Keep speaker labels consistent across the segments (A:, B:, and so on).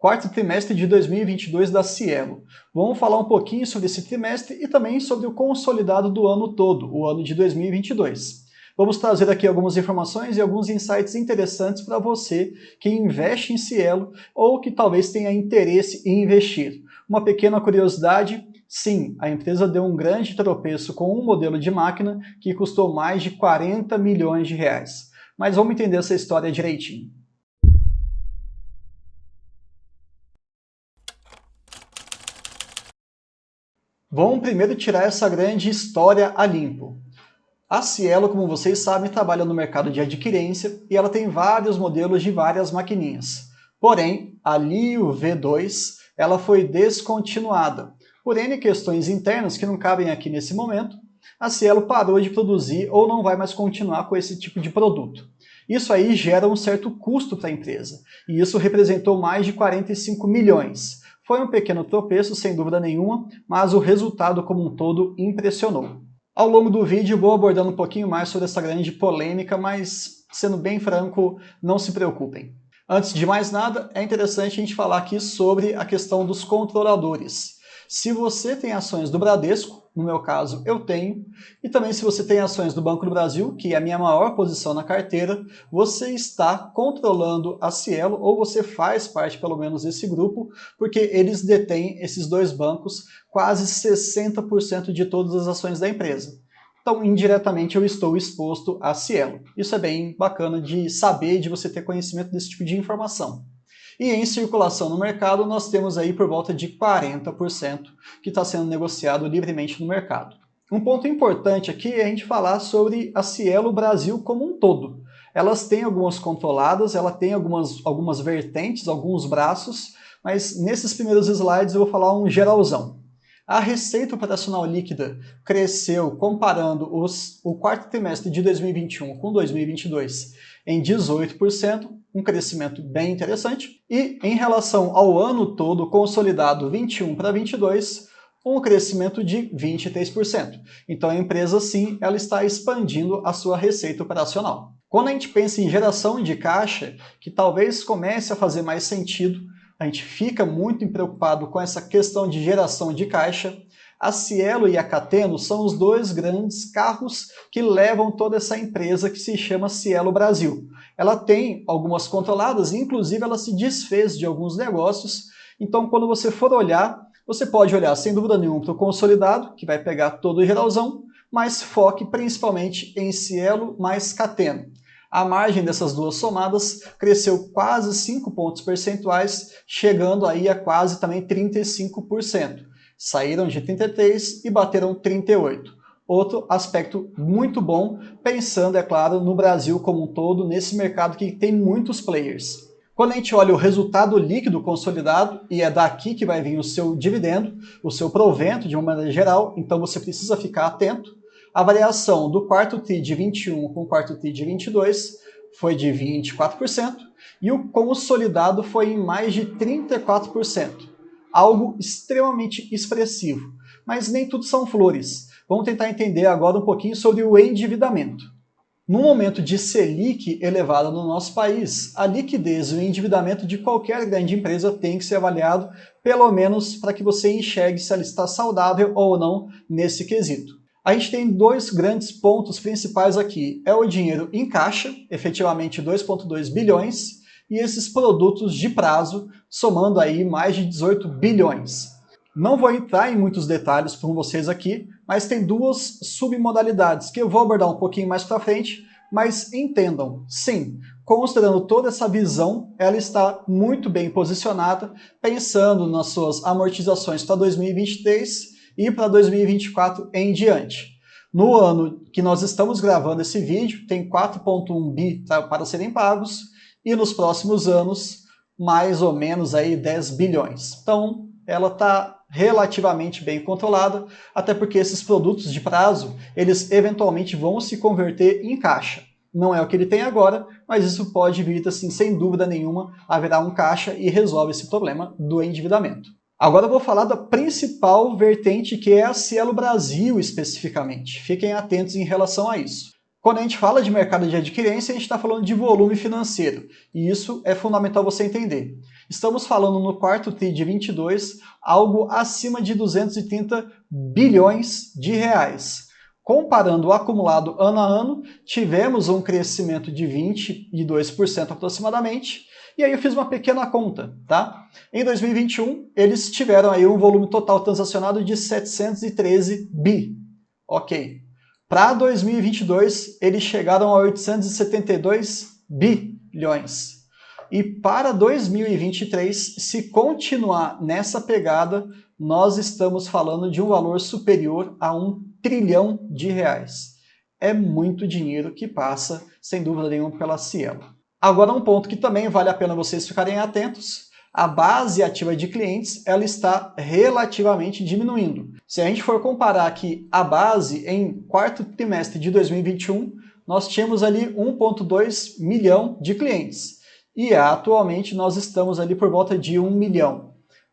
A: quarto trimestre de 2022 da Cielo. Vamos falar um pouquinho sobre esse trimestre e também sobre o consolidado do ano todo, o ano de 2022. Vamos trazer aqui algumas informações e alguns insights interessantes para você que investe em Cielo ou que talvez tenha interesse em investir. Uma pequena curiosidade: sim, a empresa deu um grande tropeço com um modelo de máquina que custou mais de 40 milhões de reais. Mas vamos entender essa história direitinho. Vamos primeiro tirar essa grande história a limpo. A Cielo, como vocês sabem, trabalha no mercado de adquirência e ela tem vários modelos de várias maquininhas. Porém, a Lio V2 ela foi descontinuada. Por N questões internas que não cabem aqui nesse momento, a Cielo parou de produzir ou não vai mais continuar com esse tipo de produto. Isso aí gera um certo custo para a empresa, e isso representou mais de 45 milhões. Foi um pequeno tropeço, sem dúvida nenhuma, mas o resultado como um todo impressionou. Ao longo do vídeo vou abordando um pouquinho mais sobre essa grande polêmica, mas, sendo bem franco, não se preocupem. Antes de mais nada, é interessante a gente falar aqui sobre a questão dos controladores. Se você tem ações do Bradesco, no meu caso eu tenho, e também se você tem ações do Banco do Brasil, que é a minha maior posição na carteira, você está controlando a Cielo, ou você faz parte pelo menos desse grupo, porque eles detêm, esses dois bancos, quase 60% de todas as ações da empresa. Então, indiretamente, eu estou exposto à Cielo. Isso é bem bacana de saber, de você ter conhecimento desse tipo de informação. E em circulação no mercado, nós temos aí por volta de 40% que está sendo negociado livremente no mercado. Um ponto importante aqui é a gente falar sobre a Cielo Brasil como um todo. Elas têm algumas controladas, ela tem algumas vertentes, alguns braços, mas nesses primeiros slides eu vou falar um geralzão. A receita operacional líquida cresceu, comparando o quarto trimestre de 2021 com 2022, em 18%, um crescimento bem interessante. E em relação ao ano todo, consolidado 21 para 22, um crescimento de 23%. Então a empresa, sim, ela está expandindo a sua receita operacional. Quando a gente pensa em geração de caixa, que talvez comece a fazer mais sentido, a gente fica muito preocupado com essa questão de geração de caixa. A Cielo e a Cateno são os dois grandes carros que levam toda essa empresa que se chama Cielo Brasil. Ela tem algumas controladas, inclusive ela se desfez de alguns negócios, então quando você for olhar, você pode olhar sem dúvida nenhuma para o consolidado, que vai pegar todo o geralzão, mas foque principalmente em Cielo mais Cateno. A margem dessas duas somadas cresceu quase 5 pontos percentuais, chegando aí a quase também 35%. Saíram de 33% e bateram 38%. Outro aspecto muito bom, pensando, é claro, no Brasil como um todo, nesse mercado que tem muitos players. Quando a gente olha o resultado líquido consolidado, e é daqui que vai vir o seu dividendo, o seu provento de uma maneira geral, então você precisa ficar atento. A variação do quarto TRI de 21 com o quarto TRI de 22 foi de 24% e o consolidado foi em mais de 34%. Algo extremamente expressivo. Mas nem tudo são flores. Vamos tentar entender agora um pouquinho sobre o endividamento. No momento de Selic elevada no nosso país, a liquidez e o endividamento de qualquer grande empresa tem que ser avaliado, pelo menos para que você enxergue se ela está saudável ou não nesse quesito. A gente tem dois grandes pontos principais aqui. É o dinheiro em caixa, efetivamente 2,2 bilhões, e esses produtos de prazo, somando aí mais de 18 bilhões. Não vou entrar em muitos detalhes com vocês aqui, mas tem duas submodalidades que eu vou abordar um pouquinho mais para frente, mas entendam, sim, considerando toda essa visão, ela está muito bem posicionada, pensando nas suas amortizações para 2023 e para 2024 em diante. No ano que nós estamos gravando esse vídeo, tem 4,1 bi para serem pagos, e nos próximos anos, mais ou menos aí 10 bilhões. Então, ela está relativamente bem controlada, até porque esses produtos de prazo, eles eventualmente vão se converter em caixa. Não é o que ele tem agora, mas isso pode vir, assim, sem dúvida nenhuma, haverá um caixa e resolve esse problema do endividamento. Agora eu vou falar da principal vertente, que é a Cielo Brasil especificamente. Fiquem atentos em relação a isso. Quando a gente fala de mercado de adquirência, a gente está falando de volume financeiro, e isso é fundamental você entender. estamos falando no quarto TRI de 22, algo acima de 230 bilhões de reais. Comparando o acumulado ano a ano, tivemos um crescimento de 22% aproximadamente, e aí eu fiz uma pequena conta, tá? Em 2021, eles tiveram aí um volume total transacionado de 713 bi, ok. Para 2022, eles chegaram a 872 bilhões. E para 2023, se continuar nessa pegada, nós estamos falando de um valor superior a 1 trilhão de reais. É muito dinheiro que passa, sem dúvida nenhuma, pela Cielo. Agora, um ponto que também vale a pena vocês ficarem atentos: a base ativa de clientes ela está relativamente diminuindo. Se a gente for comparar aqui a base em quarto trimestre de 2021, nós tínhamos ali 1,2 milhão de clientes. E atualmente nós estamos ali por volta de 1 milhão.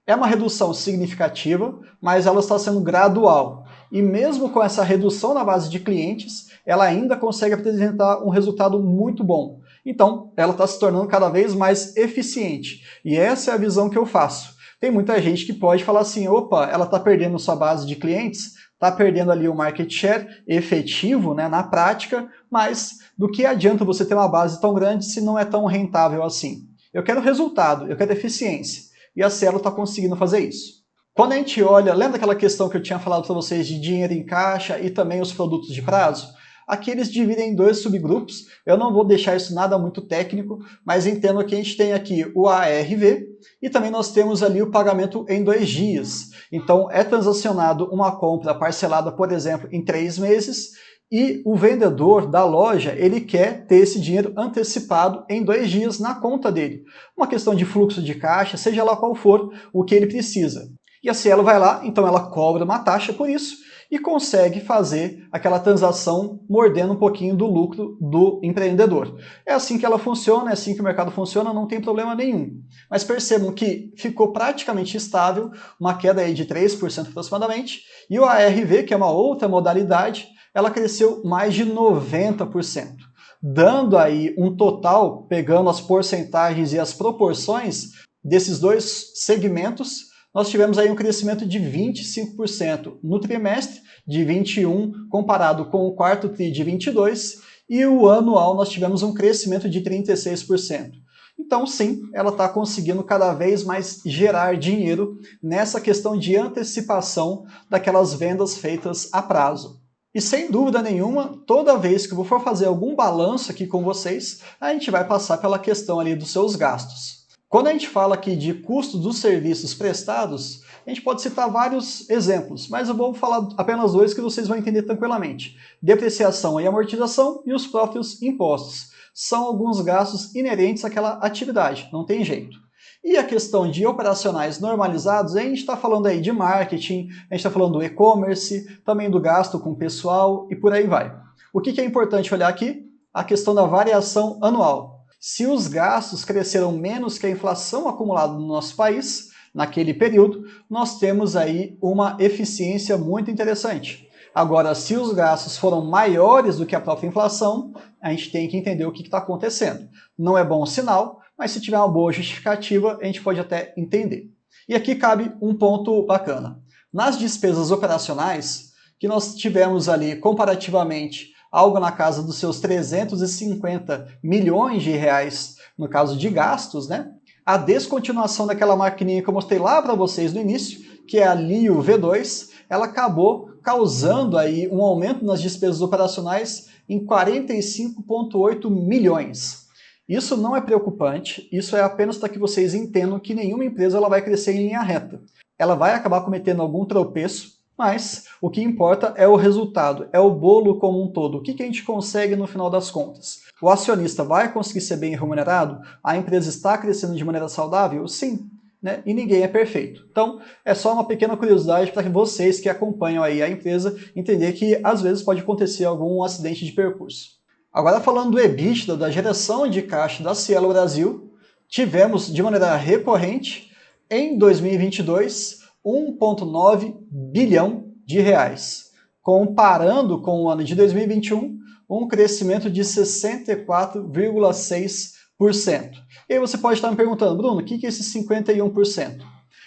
A: É uma redução significativa, mas ela está sendo gradual. E mesmo com essa redução na base de clientes, ela ainda consegue apresentar um resultado muito bom. Então, ela está se tornando cada vez mais eficiente. E essa é a visão que eu faço. Tem muita gente que pode falar assim, opa, ela está perdendo sua base de clientes, está perdendo ali o market share efetivo, né, na prática, mas do que adianta você ter uma base tão grande se não é tão rentável assim? Eu quero resultado, eu quero eficiência. E a Cielo está conseguindo fazer isso. Quando a gente olha, lembra aquela questão que eu tinha falado para vocês de dinheiro em caixa e também os produtos de prazo? Aqui eles dividem em dois subgrupos, eu não vou deixar isso nada muito técnico, mas entendo que a gente tem aqui o ARV e também nós temos ali o pagamento em 2 dias. Então é transacionado uma compra parcelada, por exemplo, em 3 meses e o vendedor da loja ele quer ter esse dinheiro antecipado em 2 dias na conta dele. Uma questão de fluxo de caixa, seja lá qual for o que ele precisa. E a Cielo vai lá, então ela cobra uma taxa por isso, e consegue fazer aquela transação mordendo um pouquinho do lucro do empreendedor. É assim que ela funciona, é assim que o mercado funciona, não tem problema nenhum. Mas percebam que ficou praticamente estável, uma queda aí de 3% aproximadamente, e o ARV, que é uma outra modalidade, ela cresceu mais de 90%, dando aí um total, pegando as porcentagens e as proporções desses dois segmentos, nós tivemos aí um crescimento de 25% no trimestre de 21 comparado com o quarto TRI de 22 e o anual nós tivemos um crescimento de 36%. Então sim, ela está conseguindo cada vez mais gerar dinheiro nessa questão de antecipação daquelas vendas feitas a prazo. E sem dúvida nenhuma, toda vez que eu for fazer algum balanço aqui com vocês, a gente vai passar pela questão ali dos seus gastos. Quando a gente fala aqui de custo dos serviços prestados, a gente pode citar vários exemplos, mas eu vou falar apenas 2 que vocês vão entender tranquilamente. Depreciação e amortização e os próprios impostos. São alguns gastos inerentes àquela atividade, não tem jeito. E a questão de operacionais normalizados, a gente está falando aí de marketing, a gente está falando do e-commerce, também do gasto com pessoal e por aí vai. O que é importante olhar aqui? A questão da variação anual. Se os gastos cresceram menos que a inflação acumulada no nosso país, naquele período, nós temos aí uma eficiência muito interessante. Agora, se os gastos foram maiores do que a própria inflação, a gente tem que entender o que está acontecendo. Não é bom sinal, mas se tiver uma boa justificativa, a gente pode até entender. E aqui cabe um ponto bacana. Nas despesas operacionais, que nós tivemos ali comparativamente algo na casa dos seus 350 milhões de reais no caso de gastos, né? A descontinuação daquela maquininha que eu mostrei lá para vocês no início, que é a Lio V2, ela acabou causando aí um aumento nas despesas operacionais em 45,8 milhões. Isso não é preocupante, isso é apenas para que vocês entendam que nenhuma empresa ela vai crescer em linha reta. Ela vai acabar cometendo algum tropeço, mas o que importa é o resultado, é o bolo como um todo. O que a gente consegue no final das contas? O acionista vai conseguir ser bem remunerado? A empresa está crescendo de maneira saudável? Sim, né? E ninguém é perfeito. Então, é só uma pequena curiosidade para que vocês que acompanham aí a empresa entender que às vezes pode acontecer algum acidente de percurso. Agora falando do EBITDA, da geração de caixa da Cielo Brasil, tivemos de maneira recorrente em 2022 1,9 bilhão de reais, comparando com o ano de 2021, um crescimento de 64,6%. E aí você pode estar me perguntando, Bruno, o que é esse 51%?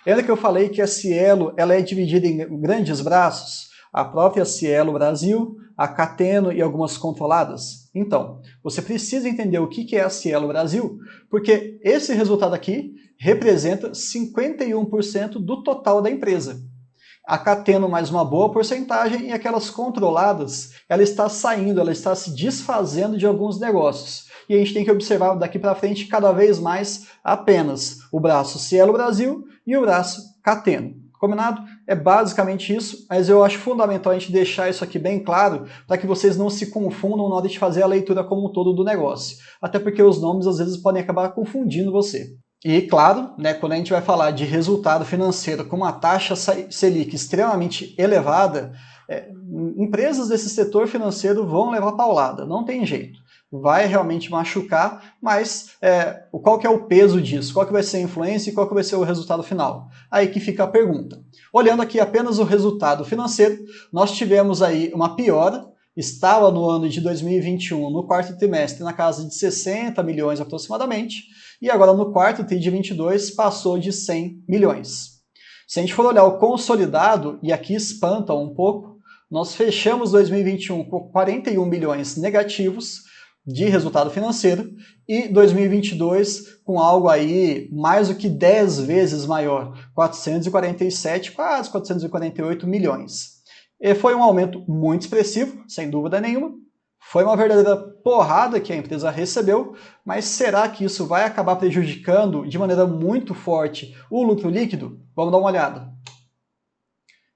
A: Lembra que eu falei que a Cielo ela é dividida em grandes braços? A própria Cielo Brasil, a Cateno e algumas controladas? Então, você precisa entender o que é a Cielo Brasil, porque esse resultado aqui representa 51% do total da empresa. A Cateno mais uma boa porcentagem e aquelas controladas, ela está saindo, ela está se desfazendo de alguns negócios. E a gente tem que observar daqui para frente cada vez mais apenas o braço Cielo Brasil e o braço Cateno. Combinado? É basicamente isso, mas eu acho fundamental a gente deixar isso aqui bem claro para que vocês não se confundam na hora de fazer a leitura como um todo do negócio. Até porque os nomes às vezes podem acabar confundindo você. E claro, né, quando a gente vai falar de resultado financeiro com uma taxa Selic extremamente elevada, empresas desse setor financeiro vão levar paulada, não tem jeito. Vai realmente machucar, mas qual que é o peso disso? Qual que vai ser a influência e qual que vai ser o resultado final? Aí que fica a pergunta. Olhando aqui apenas o resultado financeiro, nós tivemos aí uma piora, estava no ano de 2021, no quarto trimestre, na casa de 60 milhões aproximadamente, e agora no quarto TRI de 22 passou de 100 milhões. Se a gente for olhar o consolidado, e aqui espanta um pouco, nós fechamos 2021 com 41 milhões negativos de resultado financeiro e 2022 com algo aí mais do que 10 vezes maior, 447, quase 448 milhões. E foi um aumento muito expressivo, sem dúvida nenhuma. Foi uma verdadeira porrada que a empresa recebeu, mas será que isso vai acabar prejudicando de maneira muito forte o lucro líquido? Vamos dar uma olhada.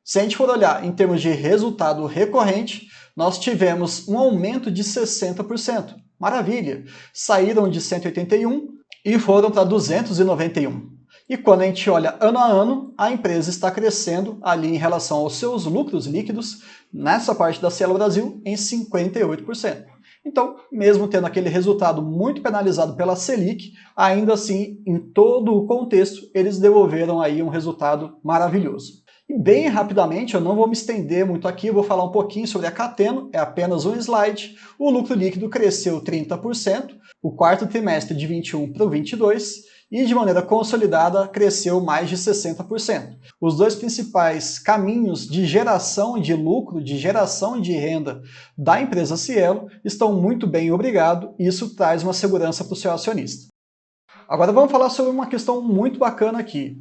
A: Se a gente for olhar em termos de resultado recorrente, nós tivemos um aumento de 60%. Maravilha! Saíram de 181 e foram para 291. E quando a gente olha ano a ano, a empresa está crescendo ali em relação aos seus lucros líquidos, nessa parte da Cielo Brasil, em 58%. Então, mesmo tendo aquele resultado muito penalizado pela Selic, ainda assim, em todo o contexto, eles devolveram aí um resultado maravilhoso. E bem rapidamente, eu não vou me estender muito aqui, eu vou falar um pouquinho sobre a Cateno, é apenas um slide. O lucro líquido cresceu 30%, o quarto trimestre de 21 para o 22, e de maneira consolidada cresceu mais de 60%. Os dois principais caminhos de geração de lucro, de geração de renda da empresa Cielo estão muito bem, obrigado, e isso traz uma segurança para o seu acionista. Agora vamos falar sobre uma questão muito bacana aqui.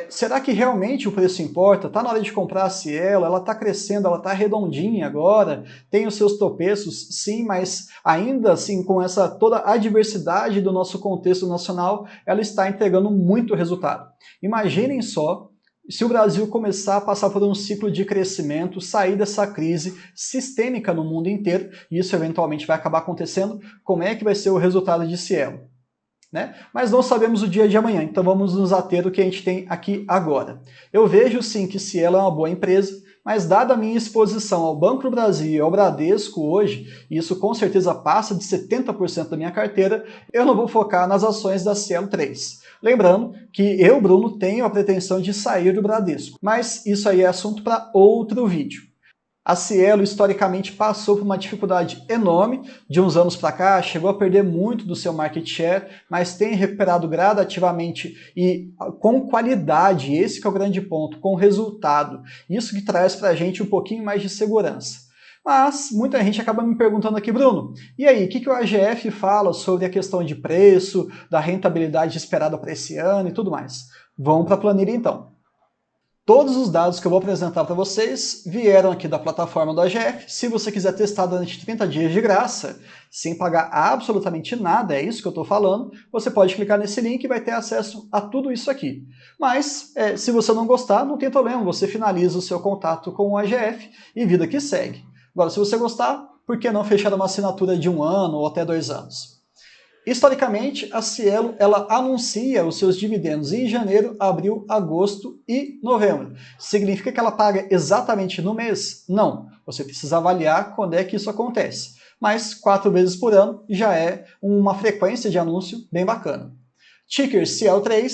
A: Será que realmente o preço importa? Está na hora de comprar a Cielo, ela está crescendo, ela está redondinha agora, tem os seus tropeços, sim, mas ainda assim com essa toda a diversidade do nosso contexto nacional, ela está entregando muito resultado. Imaginem só se o Brasil começar a passar por um ciclo de crescimento, sair dessa crise sistêmica no mundo inteiro, e isso eventualmente vai acabar acontecendo, como é que vai ser o resultado de Cielo? Né? Mas não sabemos o dia de amanhã, então vamos nos ater ao que a gente tem aqui agora. Eu vejo sim que Cielo é uma boa empresa, mas dada a minha exposição ao Banco do Brasil e ao Bradesco hoje, e isso com certeza passa de 70% da minha carteira, eu não vou focar nas ações da Cielo 3. Lembrando que eu, Bruno, tenho a pretensão de sair do Bradesco, mas isso aí é assunto para outro vídeo. A Cielo, historicamente, passou por uma dificuldade enorme, de uns anos para cá, chegou a perder muito do seu market share, mas tem recuperado gradativamente e com qualidade, esse que é o grande ponto, com resultado. Isso que traz para a gente um pouquinho mais de segurança. Mas muita gente acaba me perguntando aqui, Bruno, e aí, o que o AGF fala sobre a questão de preço, da rentabilidade esperada para esse ano e tudo mais? Vamos para a planilha então. Todos os dados que eu vou apresentar para vocês vieram aqui da plataforma do AGF. Se você quiser testar durante 30 dias de graça, sem pagar absolutamente nada, é isso que eu estou falando, você pode clicar nesse link e vai ter acesso a tudo isso aqui. Mas, se você não gostar, não tem problema, você finaliza o seu contato com o AGF e vida que segue. Agora, se você gostar, por que não fechar uma assinatura de 1 ano ou até 2 anos? Historicamente, a Cielo ela anuncia os seus dividendos em janeiro, abril, agosto e novembro. Significa que ela paga exatamente no mês? Não. Você precisa avaliar quando é que isso acontece. Mas 4 vezes por ano já é uma frequência de anúncio bem bacana. Ticker CL3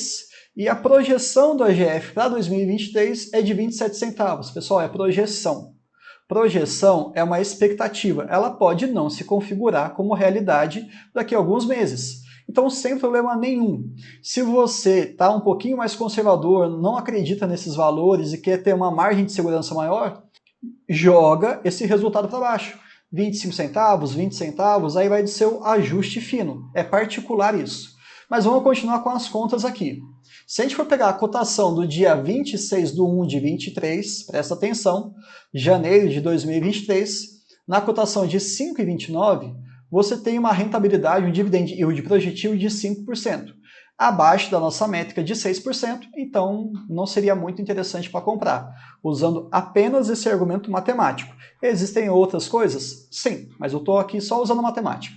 A: e a projeção do AGF para 2023 é de 27 centavos. Pessoal, é projeção. Projeção é uma expectativa, ela pode não se configurar como realidade daqui a alguns meses. Então, sem problema nenhum. Se você está um pouquinho mais conservador, não acredita nesses valores e quer ter uma margem de segurança maior, joga esse resultado para baixo. 25 centavos, 20 centavos, aí vai do seu ajuste fino. É particular isso. Mas vamos continuar com as contas aqui. Se a gente for pegar a cotação do dia 26/1 de 23, presta atenção, janeiro de 2023, na cotação de 5,29, você tem uma rentabilidade, um dividend yield projetivo de 5%, abaixo da nossa métrica de 6%, então não seria muito interessante para comprar, usando apenas esse argumento matemático. Existem outras coisas? Sim, mas eu estou aqui só usando matemática.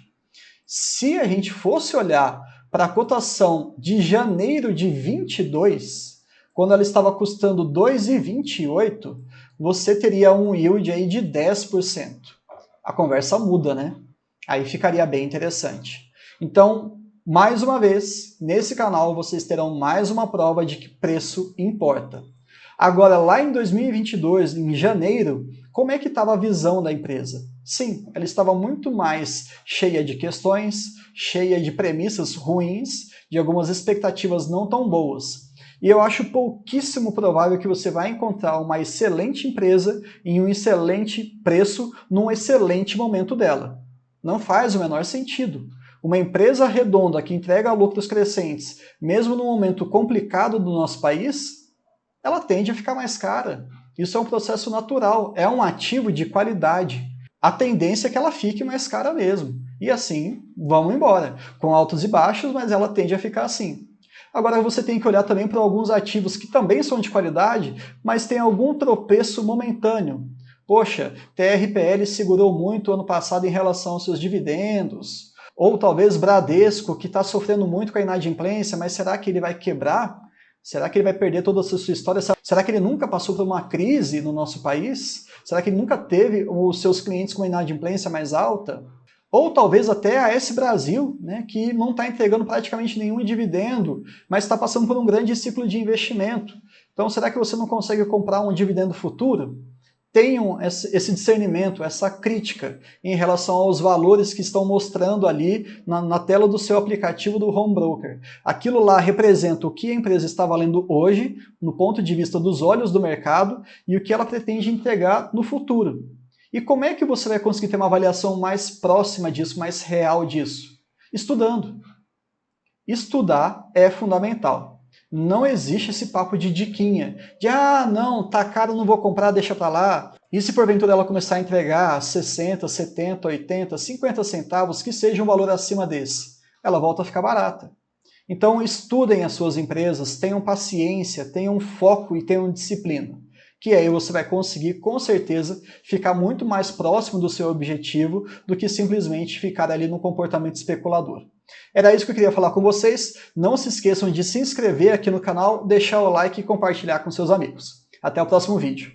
A: Se a gente fosse olhar para a cotação de janeiro de 22, quando ela estava custando 2,28, você teria um yield aí de 10%. A conversa muda, né? Aí ficaria bem interessante. Então, mais uma vez, nesse canal vocês terão mais uma prova de que preço importa. Agora, lá em 2022, em janeiro, como é que estava a visão da empresa? Sim, ela estava muito mais cheia de questões, cheia de premissas ruins, de algumas expectativas não tão boas. E eu acho pouquíssimo provável que você vai encontrar uma excelente empresa em um excelente preço, num excelente momento dela. Não faz o menor sentido. Uma empresa redonda que entrega lucros crescentes, mesmo num momento complicado do nosso país, ela tende a ficar mais cara. Isso é um processo natural, é um ativo de qualidade. A tendência é que ela fique mais cara mesmo. E assim, vamos embora, com altos e baixos, mas ela tende a ficar assim. Agora você tem que olhar também para alguns ativos que também são de qualidade, mas tem algum tropeço momentâneo. Poxa, TRPL segurou muito ano passado em relação aos seus dividendos. Ou talvez Bradesco, que está sofrendo muito com a inadimplência, mas será que ele vai quebrar? Será que ele vai perder toda a sua história? Será que ele nunca passou por uma crise no nosso país? Será que ele nunca teve os seus clientes com uma inadimplência mais alta? Ou talvez até a S Brasil, né, que não está entregando praticamente nenhum dividendo, mas está passando por um grande ciclo de investimento. Então, será que você não consegue comprar um dividendo futuro? Tenham esse discernimento, essa crítica em relação aos valores que estão mostrando ali na tela do seu aplicativo do Home Broker. Aquilo lá representa o que a empresa está valendo hoje, no ponto de vista dos olhos do mercado, e o que ela pretende entregar no futuro. E como é que você vai conseguir ter uma avaliação mais próxima disso, mais real disso? Estudando. Estudar é fundamental. Não existe esse papo de diquinha, de não, tá caro, não vou comprar, deixa pra lá. E se porventura ela começar a entregar 60, 70, 80, 50 centavos, que seja um valor acima desse, ela volta a ficar barata. Então estudem as suas empresas, tenham paciência, tenham foco e tenham disciplina, que aí você vai conseguir, com certeza, ficar muito mais próximo do seu objetivo do que simplesmente ficar ali no comportamento especulador. Era isso que eu queria falar com vocês. Não se esqueçam de se inscrever aqui no canal, deixar o like e compartilhar com seus amigos. Até o próximo vídeo.